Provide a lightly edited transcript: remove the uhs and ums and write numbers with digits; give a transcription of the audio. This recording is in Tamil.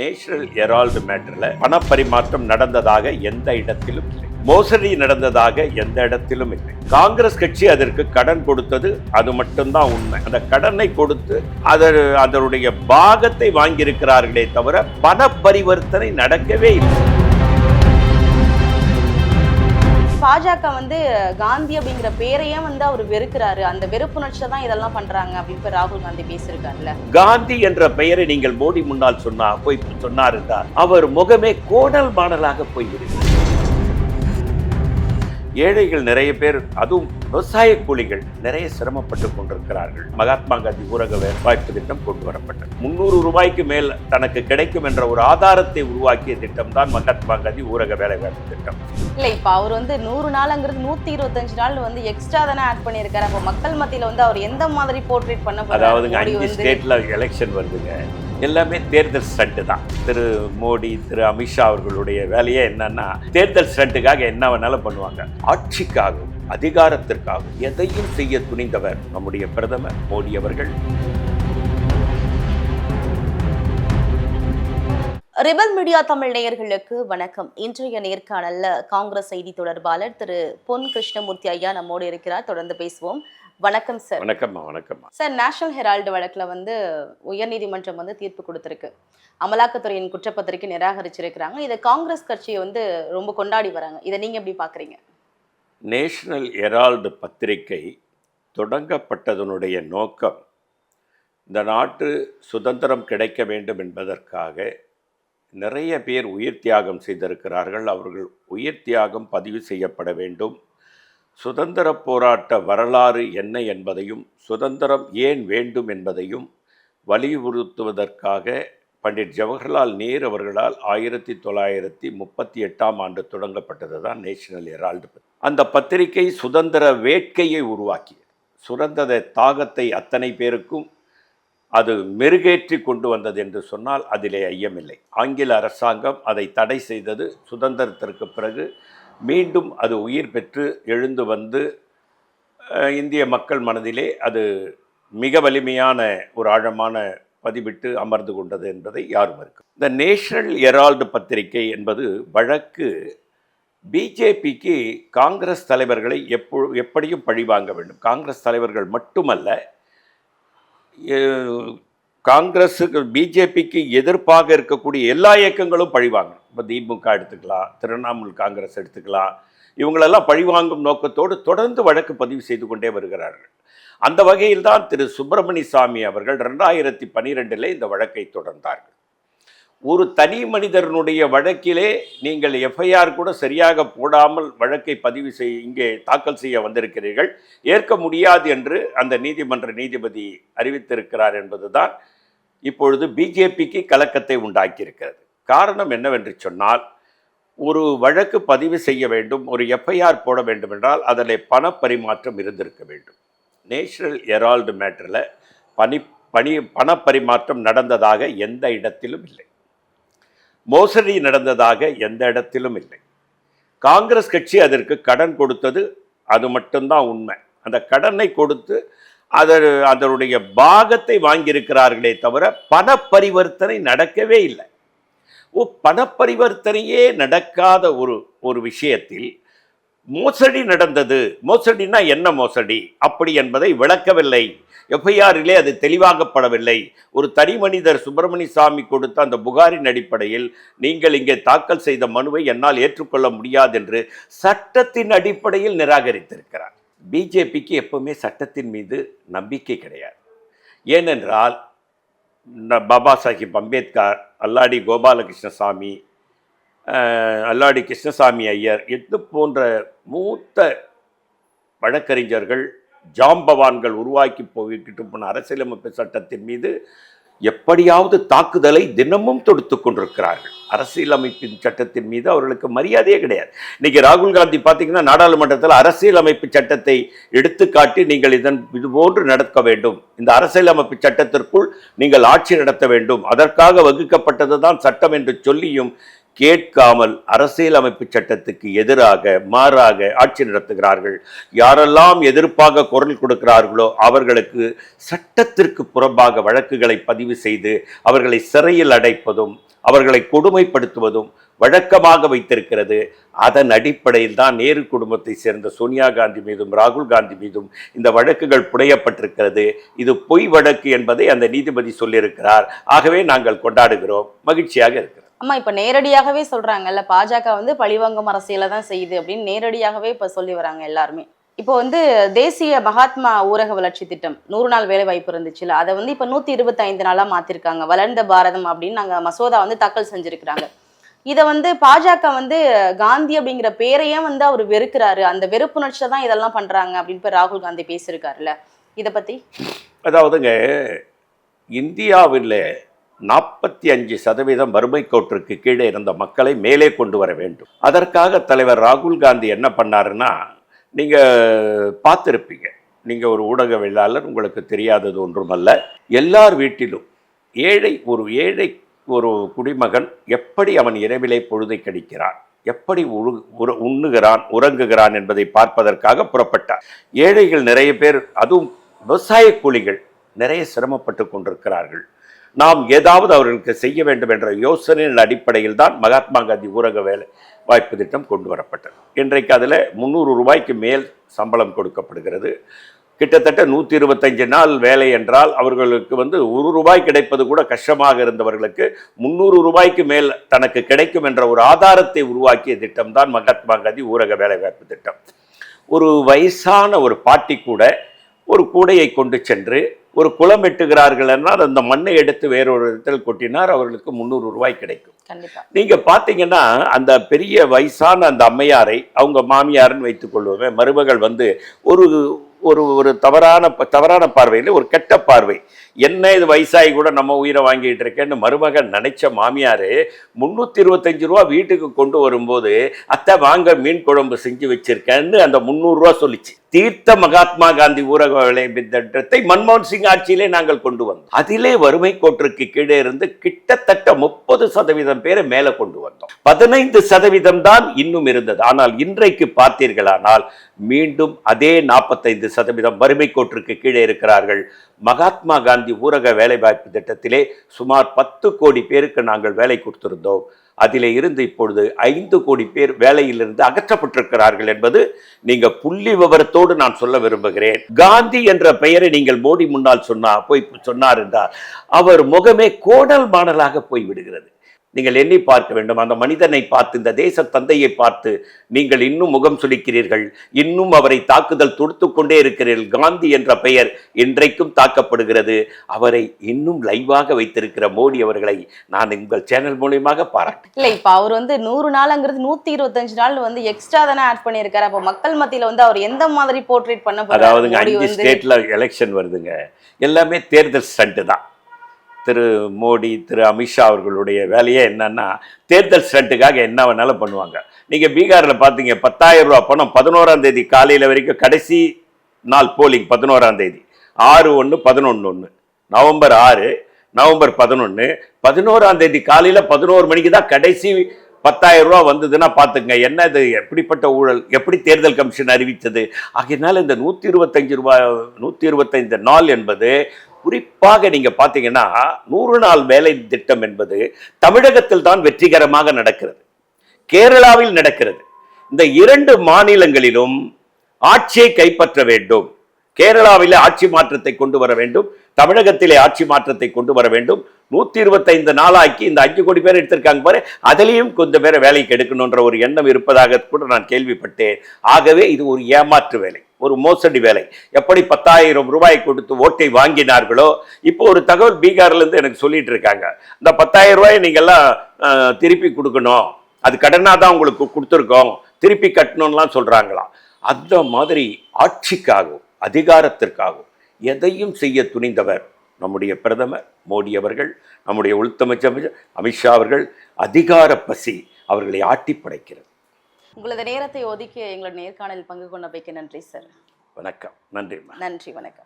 நேஷனல் ஹெரால்டு மேட்டர்ல பணப்பரிமாற்றம் நடந்ததாக எந்த இடத்திலும் இல்லை. மோசடி நடந்ததாக எந்த இடத்திலும் இல்லை. காங்கிரஸ் கட்சி அதற்கு கடன் கொடுத்தது அது மட்டும்தான் உண்மை. அந்த கடனை கொடுத்து அதனுடைய பாகத்தை வாங்கியிருக்கிறார்களே தவிர பண பரிவர்த்தனை நடக்கவே இல்லை. பாஜக காந்தி அப்படிங்கிற பேரையே அவர் வெறுக்கிறாரு. அந்த வெறுப்புணர்ச்சியை தான் இதெல்லாம் பண்றாங்க அப்படின்னு ராகுல் காந்தி பேசியிருக்காருல்ல. காந்தி என்ற பெயரை நீங்கள் மோடி முன்னால் சொன்னார் என்றால் அவர் முகமே கோணல் மாடலாக போய்விடுகிறது. ஏழைகள் நிறைய பேர், அதுவும் விவசாய கூலிகள் நிறைய சிரமப்பட்டு கொண்டிருக்கிறார்கள். மகாத்மா காந்தி ஊரக வேலைவாய்ப்பு திட்டம் கொண்டு வரப்பட்டது. 300 ரூபாய்க்கு மேல் தனக்கு கிடைக்கும் என்ற ஒரு ஆதாரத்தை உருவாக்கிய திட்டம் தான் மகாத்மா காந்தி ஊரக வேலைவாய்ப்பு திட்டம். இல்ல, இப்ப அவர் 100 நாள்ங்கிறது 125 நாள் எக்ஸ்ட்ரா தானே ஆட் பண்ணியிருக்காரு. அப்போ மக்கள் மத்தியில அவர் எந்த மாதிரி போர்ட்ரேட் பண்ண போறாரு? அதாவது 5 ஸ்டேட்ல எலெக்ஷன் வருதுங்க. எல்லாமே தேர்தல் ஸ்டண்ட் தான். திரு மோடி, திரு அமித்ஷா அவர்களுடைய வேலையே என்னன்னா தேர்தல் ஸ்டண்ட்டுக்காக என்ன வேணாலும் பண்ணுவாங்க. ஆட்சிக்காகவும் அதிகாரத்திற்காகவும் எதையும் செய்ய துணிந்தவர் நம்முடைய பிரதமர் மோடி அவர்கள். ரிபல் மீடியா தமிழ் நேயர்களுக்கு வணக்கம். இன்றைய நேர்காணல்ல காங்கிரஸ் செய்தி தொடர்பாளர் திரு பொன் கிருஷ்ணமூர்த்தி ஐயா நம்மோடு இருக்கிறார். தொடர்ந்து பேசுவோம். வணக்கம் சார். வணக்கம்மா. வணக்கம்மா சார், நேஷனல் ஹெரால்டு வழக்குல உயர்நீதிமன்றம் தீர்ப்பு கொடுத்திருக்கு. அமலாக்கத்துறையின் குற்றப்பத்திரிக்கை நிராகரிச்சிருக்கிறாங்க. இதை காங்கிரஸ் கட்சியை ரொம்ப கொண்டாடி வராங்க. இதை நீங்க எப்படி பாக்குறீங்க? நேஷனல் ஹெரால்டு பத்திரிகை தொடங்கப்பட்டதனுடைய நோக்கம் இந்த நாட்டு சுதந்திரம் கிடைக்க வேண்டும் என்பதற்காக நிறைய பேர் உயிர் தியாகம் செய்திருக்கிறார்கள். அவர்கள் உயிர் தியாகம் பதிவு செய்யப்பட வேண்டும். சுதந்திர போராட்ட வரலாறு என்ன என்பதையும் சுதந்திரம் ஏன் வேண்டும் என்பதையும் வலியுறுத்துவதற்காக பண்டிட் ஜவஹர்லால் நேரு அவர்களால் 1938ஆம் ஆண்டு தொடங்கப்பட்டது தான் நேஷனல் ஹெரால்டு. அந்த பத்திரிகை சுதந்திர வேட்கையை உருவாக்கியது. சுதந்திர தாகத்தை அத்தனை பேருக்கும் அது மெருகேற்றி கொண்டு வந்தது என்று சொன்னால் அதிலே ஐயமில்லை. ஆங்கில அரசாங்கம் அதை தடை செய்தது. சுதந்திரத்திற்கு பிறகு மீண்டும் அது உயிர் பெற்று எழுந்து வந்து இந்திய மக்கள் மனதிலே அது மிக வலிமையான ஒரு ஆழமான பதிவிட்டு அமர்ந்து கொண்டது என்பதை யாரும் இருக்கு. இந்த நேஷனல் ஹெரால்டு பத்திரிகை என்பது வழக்கு பிஜேபிக்கு காங்கிரஸ் தலைவர்களை எப்படியும் பழிவாங்க வேண்டும். காங்கிரஸ் தலைவர்கள் மட்டுமல்ல, காங்கிரஸுக்கு பிஜேபிக்கு எதிர்ப்பாக இருக்கக்கூடிய எல்லா இயக்கங்களும் பழிவாங்க. இப்போ திமுக எடுத்துக்கலாம், திரிணாமுல் காங்கிரஸ் எடுத்துக்கலாம். இவங்களெல்லாம் பழிவாங்கும் நோக்கத்தோடு தொடர்ந்து வழக்கு பதிவு செய்து கொண்டே வருகிறார்கள். அந்த வகையில் தான் திரு சுப்பிரமணிய சாமி அவர்கள் 2012 இந்த வழக்கை தொடர்ந்தார்கள். ஒரு தனி மனிதனுடைய வழக்கிலே நீங்கள் எஃப்ஐஆர் கூட சரியாக போடாமல் வழக்கை பதிவு இங்கே தாக்கல் செய்ய வந்திருக்கிறீர்கள், ஏற்க முடியாது என்று அந்த நீதிமன்ற நீதிபதி அறிவித்திருக்கிறார் என்பதுதான் இப்பொழுது பிஜேபிக்கு கலக்கத்தை உண்டாக்கியிருக்கிறது. காரணம் என்னவென்று சொன்னால், ஒரு வழக்கு பதிவு செய்ய வேண்டும், ஒரு எஃப்ஐஆர் போட வேண்டும் என்றால் அதில் பண பரிமாற்றம் இருந்திருக்க வேண்டும். நேஷனல் ஹெரால்டு மேட்டரில் பண பரிமாற்றம் நடந்ததாக எந்த இடத்திலும் இல்லை. மோசடி நடந்ததாக எந்த இடத்திலும் இல்லை. காங்கிரஸ் கட்சி அதற்கு கடன் கொடுத்தது அது மட்டும்தான் உண்மை. அந்த கடனை கொடுத்து அதனுடைய பாகத்தை வாங்கியிருக்கிறார்களே தவிர பண பரிவர்த்தனை நடக்கவே இல்லை. பண பரிவர்த்தனையே நடக்காத ஒரு விஷயத்தில் மோசடி நடந்தது. மோசடினா என்ன மோசடி அப்படி என்பதை விளக்கவில்லை. எஃப்ஐஆரிலே அது தெளிவாகப்படவில்லை. ஒரு தனி மனிதர் சுப்பிரமணிய சாமி கொடுத்த அந்த புகாரின் அடிப்படையில் நீங்கள் இங்கே தாக்கல் செய்த மனுவை என்னால் ஏற்றுக்கொள்ள முடியாது என்று சட்டத்தின் அடிப்படையில் நிராகரித்திருக்கிறார். பிஜேபிக்கு எப்பவுமே சட்டத்தின் மீது நம்பிக்கை கிடையாது. ஏனென்றால் பாபா சாஹிப் அம்பேத்கர், அல்லாடி கோபாலகிருஷ்ணசாமி, அல்லாடி கிருஷ்ணசாமி ஐயர் இது போன்ற மூத்த வழக்கறிஞர்கள், ஜாம்பவான்கள் உருவாக்கி போய்கிட்டு போன அரசியலமைப்பு சட்டத்தின் மீது எப்படியாவது தாக்குதலை தினமும் தொடுத்து கொண்டிருக்கிறார்கள். அரசியலமைப்பின் சட்டத்தின் மீது அவர்களுக்கு மரியாதையே கிடையாது. இன்னைக்கு ராகுல் காந்தி பார்த்தீங்கன்னா நாடாளுமன்றத்தில் அரசியலமைப்பு சட்டத்தை எடுத்துக்காட்டி நீங்கள் இதுபோன்று நடக்க வேண்டும், இந்த அரசியலமைப்பு சட்டத்திற்குள் நீங்கள் ஆட்சி நடத்த வேண்டும், அதற்காக வகுக்கப்பட்டது தான் சட்டம் என்று சொல்லியும் கேட்காமல் அரசியலமைப்பு சட்டத்துக்கு எதிராக மாறாக ஆட்சி நடத்துகிறார்கள். யாரெல்லாம் எதிர்ப்பாக குரல் கொடுக்கிறார்களோ அவர்களுக்கு சட்டத்திற்கு புறம்பாக வழக்குகளை பதிவு செய்து அவர்களை சிறையில் அடைப்பதும் அவர்களை கொடுமைப்படுத்துவதும் வழக்கமாக வைத்திருக்கிறது. அதன் அடிப்படையில் தான் நேரு குடும்பத்தை சேர்ந்த சோனியா காந்தி மீதும் ராகுல் காந்தி மீதும் இந்த வழக்குகள் புனையப்பட்டிருக்கிறது. இது பொய் வழக்கு என்பதை அந்த நீதிபதி சொல்லியிருக்கிறார். ஆகவே நாங்கள் கொண்டாடுகிறோம், மகிழ்ச்சியாக இருக்கிறோம். ஆமா, இப்ப நேரடியாகவே சொல்றாங்கல்ல, பாஜக வந்து பழிவாங்கும் அரசியலை தான் செய்யுது அப்படின்னு நேரடியாகவே இப்ப சொல்லி வராங்க எல்லாருமே. இப்போ வந்து தேசிய மகாத்மா ஊரக வளர்ச்சி திட்டம் 100 நாள் வேலை வாய்ப்பு இருந்துச்சுல, அதை வந்து இப்ப 125 நாளா மாத்திருக்காங்க. வளர்ந்த பாரதம் அப்படின்னு நாங்க மசோதா வந்து தாக்கல் செஞ்சிருக்கிறாங்க. இதை வந்து பாஜக வந்து காந்தி அப்படிங்கிற பேரையே வந்து அவர் வெறுக்கிறாரு, அந்த வெறுப்புணர்ச்சியை தான் இதெல்லாம் பண்றாங்க அப்படின்னு இப்ப ராகுல் காந்தி பேசியிருக்காருல்ல, இதை பத்தி? அதாவதுங்க, இந்தியாவில் 45% வறுமை கோட்டிற்கு கீழே இருந்த மக்களை மேலே கொண்டு வர வேண்டும். அதற்காக தலைவர் ராகுல் காந்தி என்ன பண்ணாருன்னா, நீங்கள் பார்த்துருப்பீங்க, நீங்கள் ஒரு ஊடகவியலாளர், உங்களுக்கு தெரியாதது ஒன்றுமல்ல. எல்லார் வீட்டிலும் ஏழை ஒரு குடிமகன் எப்படி அவன் இரவிலே பொழுதை கழிக்கிறான், எப்படி உண்ணுகிறான் உறங்குகிறான் என்பதை பார்ப்பதற்காக புறப்பட்டார். ஏழைகள் நிறைய பேர், அதுவும் விவசாய கூலிகள் நிறைய சிரமப்பட்டு கொண்டிருக்கிறார்கள். நாம் ஏதாவது அவர்களுக்கு செய்ய வேண்டும் என்ற யோசனையின் அடிப்படையில் தான் மகாத்மா காந்தி ஊரக வேலை வாய்ப்பு திட்டம் கொண்டு வரப்பட்டது. இன்றைக்கு அதில் 300 ரூபாய்க்கு மேல் சம்பளம் கொடுக்கப்படுகிறது. கிட்டத்தட்ட 125 நாள் வேலை என்றால் அவர்களுக்கு வந்து 1 ரூபாய் கிடைப்பது கூட கஷ்டமாக இருந்தவர்களுக்கு 300 ரூபாய்க்கு மேல் தனக்கு கிடைக்கும் என்ற ஒரு ஆதாரத்தை உருவாக்கிய திட்டம் தான் மகாத்மா காந்தி ஊரக வேலைவாய்ப்பு திட்டம். ஒரு வயசான ஒரு பாட்டி கூட ஒரு கூடையை கொண்டு சென்று ஒரு குளம் வெட்டுகிறார்கள் என்றால் அந்த மண்ணை எடுத்து வேறொரு இடத்தில் கொட்டினார், அவர்களுக்கு 300 ரூபாய் கிடைக்கும். நீங்க பார்த்தீங்கன்னா அந்த பெரிய வயசான அந்த அம்மையாரை அவங்க மாமியார்னு வைத்துக் கொள்வோமே, மருமகள் வந்து ஒரு ஒரு ஒரு தவறான பார்வையில், ஒரு கெட்ட பார்வை, என்ன இது வயசாகி கூட நம்ம உயிரை வாங்கிட்டு இருக்கேன்னு மருமகன் நினைச்ச மாமியாரு 325 ரூபா வீட்டுக்கு கொண்டு வரும்போது, அத்தை வாங்க மீன் குழம்பு செஞ்சு வச்சிருக்கேன்னு அந்த 300 ரூபா சொல்லிச்சு. தீர்த்த மகாத்மா காந்தி ஊரக வேலைவாய்ப்பு திட்டத்தை மன்மோகன் சிங் ஆட்சியிலே நாங்கள் கொண்டு வந்தோம். அதிலே வறுமை கோட்டிற்கு கீழே இருந்து கிட்டத்தட்ட 30% பேரை மேல கொண்டு வந்தோம். 15% தான் இன்னும் இருந்தது. ஆனால் இன்றைக்கு பார்த்தீர்களானால் மீண்டும் அதே 45% வறுமை கோட்டிற்கு கீழே இருக்கிறார்கள். மகாத்மா காந்தி ஊரக வேலைவாய்ப்பு திட்டத்திலே சுமார் 10 கோடி பேருக்கு நாங்கள் வேலை கொடுத்திருந்தோம். அதிலே இருந்து இப்பொழுது 5 கோடி பேர் வேலையிலிருந்து அகற்றப்பட்டிருக்கிறார்கள் என்பது நீங்க புள்ளி விவரத்தோடு நான் சொல்ல விரும்புகிறேன். காந்தி என்ற பெயரை நீங்கள் மோடி முன்னால் சொன்னார் என்றால் அவர் முகமே கோணல் மாணலாக போய் விடுகிறது. நீங்கள் எண்ணி பார்க்க வேண்டும். அந்த மனிதனை பார்த்து, இந்த தேச தந்தையை பார்த்து நீங்கள் இன்னும் முகம் சுளிக்கிறீர்கள், இன்னும் அவரை தாக்குதல் தொடுத்து கொண்டே இருக்கிறீர்கள். காந்தி என்ற பெயர் இன்றைக்கும் தாக்கப்படுகிறது. அவரை இன்னும் லைவாக வைத்திருக்கிற மோடி அவர்களை நான் உங்கள் சேனல் மூலியமாக பாராட்டு. இல்ல, இப்ப அவர் வந்து 100 நாள்ங்கிறது 125 நாள் வந்து எக்ஸ்ட்ரா தானே ஆட் பண்ணியிருக்காரு. அப்ப மக்கள் மத்தியில வந்து அவர் எந்த மாதிரி போர்ட்ரேட் பண்ண போறாரு? அதாவதுங்க, 5 ஸ்டேட்ல எலெக்ஷன் வருதுங்க, எல்லாமே தேர்தல் ஸ்டண்ட் தான். திரு மோடி, திரு அமித்ஷா அவர்களுடைய வேலையே என்னன்னா தேர்தல் ஸ்டண்ட்டுக்காக என்ன வேணாலும் பண்ணுவாங்க. நீங்கள் பீகாரில் பார்த்தீங்க, 10,000 ரூபா பணம் 11ஆம் தேதி காலையில் வரைக்கும், கடைசி நாள் போலிங் 11ஆம் தேதி, 6/1/11, நவம்பர் 6, நவம்பர் 11, 11ஆம் தேதி காலையில் 11 மணிக்கு தான் கடைசி 10,000 ரூபா வந்ததுன்னா பார்த்துங்க, என்ன இது, எப்படிப்பட்ட ஊழல், எப்படி தேர்தல் கமிஷன் அறிவித்தது. ஆகையினால இந்த 125 நாள் என்பது குறிப்பாக நீங்க பார்த்தீங்கன்னா 100 நாள் வேலை திட்டம் என்பது தமிழகத்தில் தான் வெற்றிகரமாக நடக்கிறது, கேரளாவில் நடக்கிறது. இந்த 2 மாநிலங்களிலும் ஆட்சியை கைப்பற்ற வேண்டும். கேரளாவிலே ஆட்சி மாற்றத்தை கொண்டு வர வேண்டும், தமிழகத்திலே ஆட்சி மாற்றத்தை கொண்டு வர வேண்டும். 125 நாளாக்கி இந்த 5 கோடி பேர் எடுத்திருக்காங்க பாரு, அதிலையும் கொஞ்சம் பேரை வேலைக்கு எடுக்கணுன்ற ஒரு எண்ணம் இருப்பதாக கூட நான் கேள்விப்பட்டேன். ஆகவே இது ஒரு ஏமாற்று வேலை, ஒரு மோசடி வேலை. எப்படி 10,000 ரூபாய் கொடுத்து ஓட்டை வாங்கினார்களோ, இப்போ ஒரு தகவல் பீகார்ல இருந்து எனக்கு சொல்லிட்டு இருக்காங்க, இந்த 10,000 ரூபாயை நீங்க எல்லாம் திருப்பி கொடுக்கணும், அது கடனா தான் உங்களுக்கு கொடுத்துருக்கோம், திருப்பி கட்டணும்லாம் சொல்றாங்களாம். அந்த மாதிரி ஆட்சிக்காகவும் அதிகாரத்திற்காகவும் எதையும் செய்ய துணிந்தவர் நம்முடைய பிரதமர் மோடி அவர்கள், நம்முடைய உள்துறை அமித்ஷா அவர்கள். அதிகார பசி அவர்களை ஆட்டி படைக்கிறது. உங்களது நேரத்தை ஒதுக்கி எங்களோட நேர்காணலில் பங்கு கொண்டமைக்கு நன்றி சார். வணக்கம். நன்றி. நன்றி, வணக்கம்.